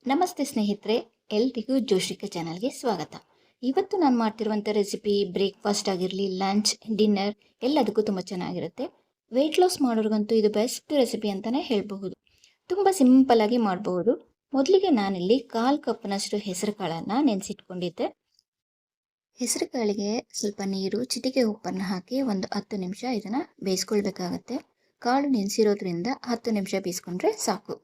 ನಮಸ್ತೆ ಸ್ನೇಹಿತರೆ, ಎಲ್ರಿಗೂ ಜೋಶ್ರಿಕಾ ಚಾನಲ್ಗೆ ಸ್ವಾಗತ. ಇವತ್ತು ನಾನು ಮಾಡ್ತಿರುವಂಥ ರೆಸಿಪಿ ಬ್ರೇಕ್ಫಾಸ್ಟ್ ಆಗಿರಲಿ, ಲಂಚ್, ಡಿನ್ನರ್ ಎಲ್ಲದಕ್ಕೂ ತುಂಬ ಚೆನ್ನಾಗಿರುತ್ತೆ. ವೆಯ್ಟ್ ಲಾಸ್ ಮಾಡೋರಿಗಂತೂ ಇದು ಬೆಸ್ಟ್ ರೆಸಿಪಿ ಅಂತಲೇ ಹೇಳಬಹುದು. ತುಂಬ ಸಿಂಪಲ್ಲಾಗಿ ಮಾಡಬಹುದು. ಮೊದಲಿಗೆ ನಾನಿಲ್ಲಿ 1/4 ಕಪ್ನಷ್ಟು ಹೆಸರು ಕಾಳನ್ನು ನೆನೆಸಿಟ್ಕೊಂಡಿದ್ದೆ. ಹೆಸರು ಕಾಳಿಗೆ ಸ್ವಲ್ಪ ನೀರು, ಚಿಟಿಕೆ ಉಪ್ಪನ್ನು ಹಾಕಿ ಒಂದು 10 ನಿಮಿಷ ಇದನ್ನು ಬೇಯಿಸ್ಕೊಳ್ಬೇಕಾಗತ್ತೆ. ಕಾಳು ನೆನೆಸಿರೋದ್ರಿಂದ 10 ನಿಮಿಷ ಬೇಯಿಸ್ಕೊಂಡ್ರೆ ಸಾಕು.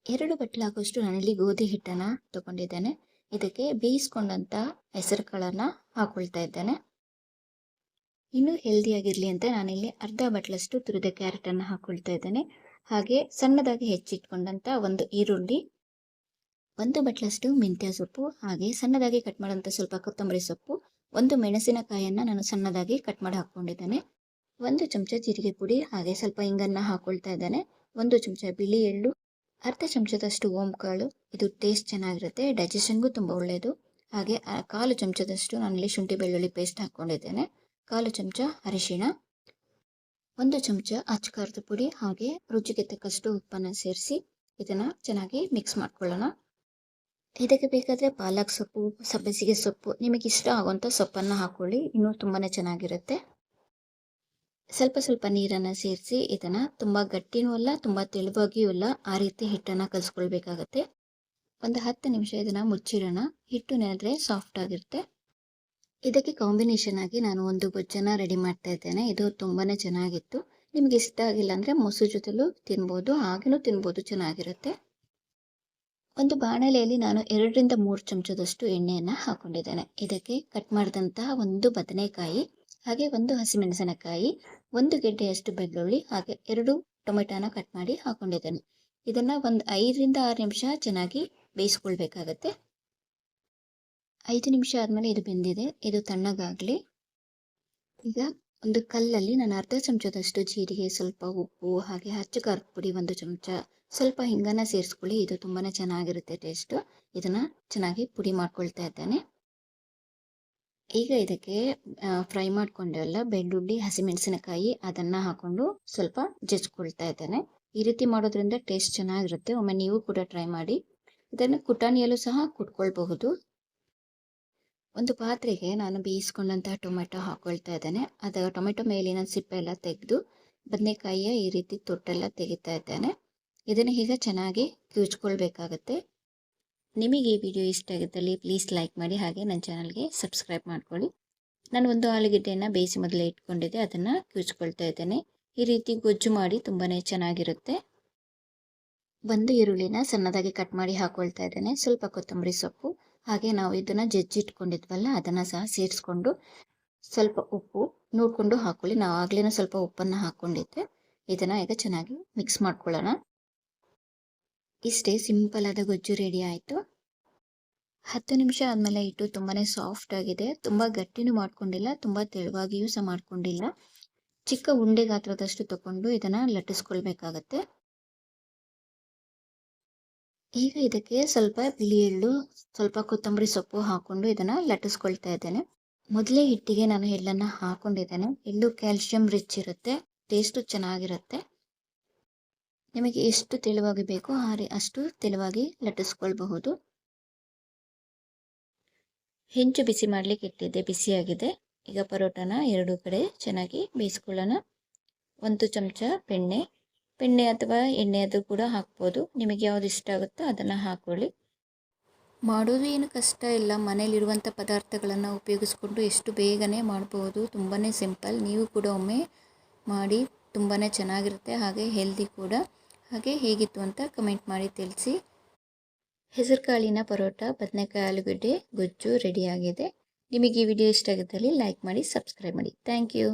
2 ಬಟ್ಲಾಗುವಷ್ಟು ನಾನಿಲ್ಲಿ ಗೋಧಿ ಹಿಟ್ಟನ್ನು ತಗೊಂಡಿದ್ದೇನೆ. ಇದಕ್ಕೆ ಬೇಯಿಸ್ಕೊಂಡಂಥ ಹೆಸರು ಕಾಳನ್ನು ಹಾಕೊಳ್ತಾ ಇದ್ದೇನೆ. ಇನ್ನೂ ಹೆಲ್ದಿಯಾಗಿರಲಿ ಅಂತ ನಾನಿಲ್ಲಿ ಅರ್ಧ ಬಟ್ಲಷ್ಟು ತುರಿದ ಕ್ಯಾರೆಟನ್ನು ಹಾಕೊಳ್ತಾ ಇದ್ದೇನೆ. ಹಾಗೆ ಸಣ್ಣದಾಗಿ ಹೆಚ್ಚಿಟ್ಕೊಂಡಂಥ ಒಂದು ಈರುಳ್ಳಿ, 1 ಬಟ್ಲಷ್ಟು ಮೆಂತ್ಯ ಸೊಪ್ಪು, ಹಾಗೆ ಸಣ್ಣದಾಗಿ ಕಟ್ ಮಾಡೋಂಥ ಸ್ವಲ್ಪ ಕೊತ್ತಂಬರಿ ಸೊಪ್ಪು, 1 ಮೆಣಸಿನಕಾಯಿಯನ್ನು ನಾನು ಸಣ್ಣದಾಗಿ ಕಟ್ ಮಾಡಿ ಹಾಕ್ಕೊಂಡಿದ್ದೇನೆ. 1 ಚಮಚ ಜೀರಿಗೆ ಪುಡಿ, ಹಾಗೆ ಸ್ವಲ್ಪ ಇಂಗನ್ನು ಹಾಕೊಳ್ತಾ ಇದ್ದೇನೆ. 1 ಚಮಚ ಬಿಳಿ ಎಳ್ಳು, ಅರ್ಧ ಚಮಚದಷ್ಟು ಓಂಕಾಳು. ಇದು ಟೇಸ್ಟ್ ಚೆನ್ನಾಗಿರುತ್ತೆ, ಡೈಜೆಷನ್ಗೂ ತುಂಬ ಒಳ್ಳೆಯದು. ಹಾಗೆ 1/4 ಚಮಚದಷ್ಟು ನಾನಿಲ್ಲಿ ಶುಂಠಿ ಬೆಳ್ಳುಳ್ಳಿ ಪೇಸ್ಟ್ ಹಾಕ್ಕೊಂಡಿದ್ದೇನೆ. 1/4 ಚಮಚ ಅರಿಶಿಣ, 1 ಚಮಚ ಅಚ್ಚಕಾರದ ಪುಡಿ, ಹಾಗೆ ರುಚಿಗೆ ತಕ್ಕಷ್ಟು ಉಪ್ಪನ್ನು ಸೇರಿಸಿ ಇದನ್ನು ಚೆನ್ನಾಗಿ ಮಿಕ್ಸ್ ಮಾಡ್ಕೊಳ್ಳೋಣ. ಇದಕ್ಕೆ ಬೇಕಾದರೆ ಪಾಲಕ್ ಸೊಪ್ಪು, ಸಬ್ಬಸಿಗೆ ಸೊಪ್ಪು, ನಿಮಗೆ ಇಷ್ಟ ಆಗುವಂಥ ಸೊಪ್ಪನ್ನು ಹಾಕ್ಕೊಳ್ಳಿ, ಇನ್ನೂ ತುಂಬಾ ಚೆನ್ನಾಗಿರುತ್ತೆ. ಸ್ವಲ್ಪ ನೀರನ್ನು ಸೇರಿಸಿ ಇದನ್ನು ತುಂಬ ಗಟ್ಟಿನೂ ಅಲ್ಲ, ತುಂಬ ತೆಳುವಾಗಿಯೂ ಅಲ್ಲ, ಆ ರೀತಿ ಹಿಟ್ಟನ್ನು ಕಲಿಸ್ಕೊಳ್ಬೇಕಾಗತ್ತೆ. ಒಂದು 10 ನಿಮಿಷ ಇದನ್ನು ಮುಚ್ಚಿಡೋಣ. ಹಿಟ್ಟು ನೆನೆದ್ರೆ ಸಾಫ್ಟ್ ಆಗಿರುತ್ತೆ. ಇದಕ್ಕೆ ಕಾಂಬಿನೇಷನ್ ಆಗಿ ನಾನು ಒಂದು ಗೊಜ್ಜನ್ನು ರೆಡಿ ಮಾಡ್ತಾ ಇದ್ದೇನೆ. ಇದು ತುಂಬಾ ಚೆನ್ನಾಗಿತ್ತು. ನಿಮಗೆ ಇಷ್ಟ ಆಗಿಲ್ಲ ಅಂದರೆ ಮೊಸರು ಜೊತೆಲೂ ತಿನ್ಬೋದು, ಹಾಗೆಯೂ ತಿನ್ಬೋದು, ಚೆನ್ನಾಗಿರುತ್ತೆ. ಒಂದು ಬಾಣಲೆಯಲ್ಲಿ ನಾನು 2 ರಿಂದ 3 ಚಮಚದಷ್ಟು ಎಣ್ಣೆಯನ್ನು ಹಾಕ್ಕೊಂಡಿದ್ದೇನೆ. ಇದಕ್ಕೆ ಕಟ್ ಮಾಡಿದಂತಹ 1 ಬದನೆಕಾಯಿ, ಹಾಗೆ 1 ಹಸಿಮೆಣಸಿನಕಾಯಿ, 1 ಗೆಡ್ಡೆಯಷ್ಟು ಬೆಳ್ಳುಳ್ಳಿ, ಹಾಗೆ 2 ಟೊಮೆಟೊನ ಕಟ್ ಮಾಡಿ ಹಾಕ್ಕೊಂಡಿದ್ದೇನೆ. ಇದನ್ನು ಒಂದು 5 ರಿಂದ 6 ನಿಮಿಷ ಚೆನ್ನಾಗಿ ಬೇಯಿಸ್ಕೊಳ್ಬೇಕಾಗತ್ತೆ. 5 ನಿಮಿಷ ಆದಮೇಲೆ ಇದು ಬೆಂದಿದೆ. ಇದು ತಣ್ಣಗಾಗಲಿ. ಈಗ ಒಂದು ಕಲ್ಲಲ್ಲಿ ನಾನು ಅರ್ಧ ಚಮಚದಷ್ಟು ಜೀರಿಗೆ, ಸ್ವಲ್ಪ ಉಪ್ಪು, ಹಾಗೆ ಅಚ್ಚ ಖಾರದ ಪುಡಿ 1 ಚಮಚ, ಸ್ವಲ್ಪ ಹಿಂಗನ್ನು ಸೇರಿಸ್ಕೊಳ್ಳಿ. ಇದು ತುಂಬಾ ಚೆನ್ನಾಗಿರುತ್ತೆ ಟೇಸ್ಟು. ಇದನ್ನು ಚೆನ್ನಾಗಿ ಪುಡಿ ಮಾಡ್ಕೊಳ್ತಾ ಇದ್ದೇನೆ. ಈಗ ಇದಕ್ಕೆ ಫ್ರೈ ಮಾಡ್ಕೊಂಡೆಲ್ಲ ಬೆಳ್ಳುಳ್ಳಿ, ಹಸಿಮೆಣಸಿನಕಾಯಿ ಅದನ್ನು ಹಾಕ್ಕೊಂಡು ಸ್ವಲ್ಪ ಜಜ್ಕೊಳ್ತಾ ಇದ್ದೇನೆ. ಈ ರೀತಿ ಮಾಡೋದ್ರಿಂದ ಟೇಸ್ಟ್ ಚೆನ್ನಾಗಿರುತ್ತೆ. ಒಮ್ಮೆ ನೀವು ಕೂಡ ಟ್ರೈ ಮಾಡಿ. ಇದನ್ನು ಕುಟಾಣಿಯಲ್ಲೂ ಸಹ ಕುಟ್ಕೊಳ್ಬಹುದು. ಒಂದು ಪಾತ್ರೆಗೆ ನಾನು ಬೇಯಿಸ್ಕೊಂಡಂತಹ ಟೊಮೆಟೊ ಹಾಕ್ಕೊಳ್ತಾ ಇದ್ದೇನೆ. ಟೊಮೆಟೊ ಮೇಲಿನ ಸಿಪ್ಪೆ ಎಲ್ಲ ತೆಗೆದು ಬದನೆಕಾಯಿಯ ಈ ರೀತಿ ತೊಟ್ಟೆಲ್ಲ ತೆಗಿತಾ ಇದ್ದೇನೆ. ಇದನ್ನು ಈಗ ಚೆನ್ನಾಗಿ ಕಿವುಚ್ಕೊಳ್ಬೇಕಾಗತ್ತೆ. ನಿಮಗೆ ಈ ವಿಡಿಯೋ ಇಷ್ಟ ಆಗಿದ್ದಲ್ಲಿ ಪ್ಲೀಸ್ ಲೈಕ್ ಮಾಡಿ, ಹಾಗೆ ನನ್ನ ಚಾನಲ್ಗೆ ಸಬ್ಸ್ಕ್ರೈಬ್ ಮಾಡ್ಕೊಳ್ಳಿ. ನಾನು ಒಂದು ಆಲೂಗೆಡ್ಡೆಯನ್ನು ಬೇಯಿಸಿ ಮೊದಲೇ ಇಟ್ಕೊಂಡಿದ್ದೆ, ಅದನ್ನು ಕಿವುಚ್ಕೊಳ್ತಾ ಇದ್ದೇನೆ. ಈ ರೀತಿ ಗೊಜ್ಜು ಮಾಡಿ ತುಂಬಾ ಚೆನ್ನಾಗಿರುತ್ತೆ. 1 ಈರುಳ್ಳಿನ ಸಣ್ಣದಾಗಿ ಕಟ್ ಮಾಡಿ ಹಾಕ್ಕೊಳ್ತಾ ಇದ್ದೇನೆ. ಸ್ವಲ್ಪ ಕೊತ್ತಂಬರಿ ಸೊಪ್ಪು, ಹಾಗೆ ನಾವು ಇದನ್ನು ಜಜ್ಜಿಟ್ಕೊಂಡಿದ್ವಲ್ಲ ಅದನ್ನು ಸಹ ಸೇರಿಸ್ಕೊಂಡು ಸ್ವಲ್ಪ ಉಪ್ಪು ನೋಡಿಕೊಂಡು ಹಾಕ್ಕೊಳ್ಳಿ. ನಾವು ಆಗಲೇ ಸ್ವಲ್ಪ ಉಪ್ಪನ್ನು ಹಾಕ್ಕೊಂಡಿದ್ದೆ. ಇದನ್ನು ಈಗ ಚೆನ್ನಾಗಿ ಮಿಕ್ಸ್ ಮಾಡ್ಕೊಳ್ಳೋಣ. ಇಷ್ಟೇ, ಸಿಂಪಲ್ ಆದ ಗೊಜ್ಜು ರೆಡಿ ಆಯಿತು. 10 ನಿಮಿಷ ಆದಮೇಲೆ ಹಿಟ್ಟು ತುಂಬಾ ಸಾಫ್ಟ್ ಆಗಿದೆ. ತುಂಬ ಗಟ್ಟಿನೂ ಮಾಡ್ಕೊಂಡಿಲ್ಲ, ತುಂಬ ತೆಳುವಾಗಿಯೂ ಸಹ ಮಾಡ್ಕೊಂಡಿಲ್ಲ. ಚಿಕ್ಕ ಉಂಡೆ ಗಾತ್ರದಷ್ಟು ತಗೊಂಡು ಇದನ್ನು ಲಟ್ಟಿಸ್ಕೊಳ್ಬೇಕಾಗತ್ತೆ. ಈಗ ಇದಕ್ಕೆ ಸ್ವಲ್ಪ ಬಿಳಿ ಎಳ್ಳು, ಸ್ವಲ್ಪ ಕೊತ್ತಂಬರಿ ಸೊಪ್ಪು ಹಾಕ್ಕೊಂಡು ಇದನ್ನು ಲಟ್ಟಿಸ್ಕೊಳ್ತಾ ಇದ್ದೇನೆ. ಮೊದಲೇ ಹಿಟ್ಟಿಗೆ ನಾನು ಎಳ್ಳನ್ನು ಹಾಕ್ಕೊಂಡಿದ್ದೇನೆ. ಎಳ್ಳು ಕ್ಯಾಲ್ಶಿಯಂ ರಿಚ್ ಇರುತ್ತೆ, ಟೇಸ್ಟು ಚೆನ್ನಾಗಿರುತ್ತೆ. ನಿಮಗೆ ಎಷ್ಟು ತೆಳುವಾಗಿ ಬೇಕೋ ಅಷ್ಟು ತೆಳುವಾಗಿ ಲಟ್ಟಿಸ್ಕೊಳ್ಬಹುದು. ಹೆಂಚು ಬಿಸಿ ಮಾಡಲಿಕ್ಕೆ ಇಟ್ಟಿದ್ದೆ, ಬಿಸಿಯಾಗಿದೆ. ಈಗ ಪರೋಟನ 2 ಕಡೆ ಚೆನ್ನಾಗಿ ಬೇಯಿಸ್ಕೊಳ್ಳೋಣ. 1 ಚಮಚ ಬೆಣ್ಣೆ ಅಥವಾ ಎಣ್ಣೆ ಅದು ಕೂಡ ಹಾಕ್ಬೋದು. ನಿಮಗೆ ಯಾವುದು ಇಷ್ಟ ಆಗುತ್ತೋ ಅದನ್ನು ಹಾಕ್ಕೊಳ್ಳಿ. ಮಾಡೋದು ಏನು ಕಷ್ಟ ಇಲ್ಲ, ಮನೇಲಿರುವಂಥ ಪದಾರ್ಥಗಳನ್ನು ಉಪಯೋಗಿಸ್ಕೊಂಡು ಎಷ್ಟು ಬೇಗನೆ ಮಾಡ್ಬೋದು. ತುಂಬಾ ಸಿಂಪಲ್. ನೀವು ಕೂಡ ಒಮ್ಮೆ ಮಾಡಿ, ತುಂಬಾ ಚೆನ್ನಾಗಿರುತ್ತೆ, ಹಾಗೆ ಹೆಲ್ದಿ ಕೂಡ. ಹಾಗೆ ಹೇಗಿತ್ತು ಅಂತ ಕಮೆಂಟ್ ಮಾಡಿ ತಿಳಿಸಿ. ಹೆಸರುಕಾಳಿನ ಪರೋಟ, ಬದನೆಕಾಯಿ, ಆಲೂಗಡ್ಡೆ ಗೊಜ್ಜು ರೆಡಿಯಾಗಿದೆ. ನಿಮಗೆ ಈ ವಿಡಿಯೋ ಇಷ್ಟ ಆಗಿದ್ದಲ್ಲಿ ಲೈಕ್ ಮಾಡಿ, ಸಬ್ಸ್ಕ್ರೈಬ್ ಮಾಡಿ. Thank you.